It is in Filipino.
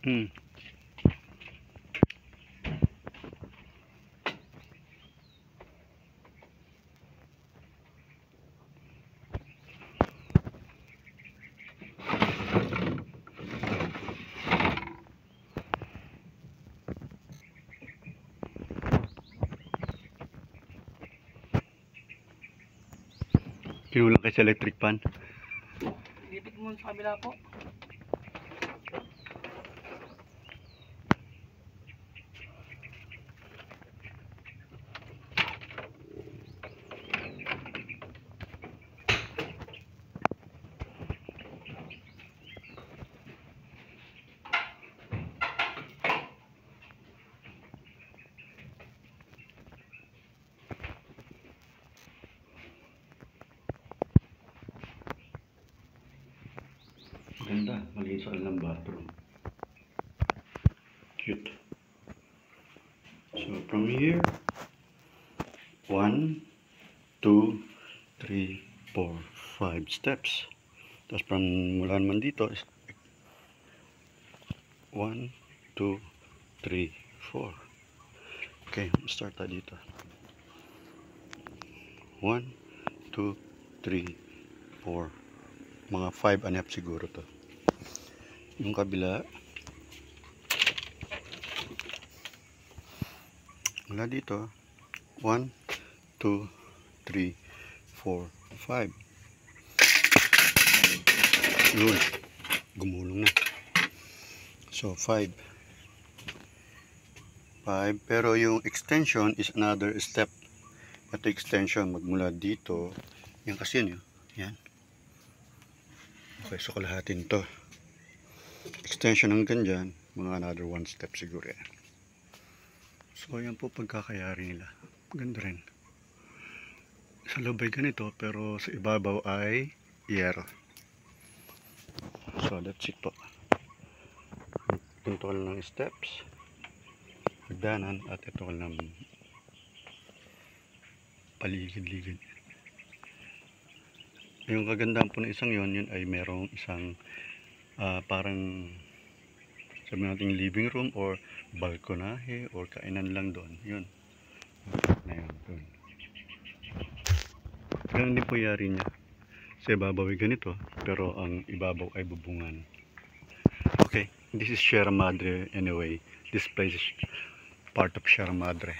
Hmm. Kinulang kayo sa electric pan. Lipit mo sa kabila po. Ganda, malinis sa kanilang bathroom. Cute. So from here, 1, 2, 3, 4, 5 steps. Tapos from mula naman dito, 1, 2, 3, 4. Okay, start tayo dito. 1, 2, 3, 4. Mga 5 and a half siguro to. Yung kabila, mula dito, 1, 2, 3, 4, 5. Yun, gumulong na. So 5. 5, pero yung extension is another step. Ito extension, magmula dito, yan kasi yun, yan. Okay, so kalahatin to. Extension hanggang dyan, mga another 1 step siguro yan. So yan po pagkakayari nila. Ganda rin. Sa loob ay ganito, pero sa ibabaw ay yero. So that's it po. Ito lang ng steps, hagdanan, at ito lang paligid-ligid. Yung kagandahan po ng isang yun ay merong isang parang sabi natin living room or balkonahe or kainan lang doon. Yun. Na yun. Doon. Ganun din po yari niya. Sa ibabaw ay ganito, pero ang ibabaw ay bubungan. Okay, this is Sierra Madre anyway. This place is part of Sierra Madre.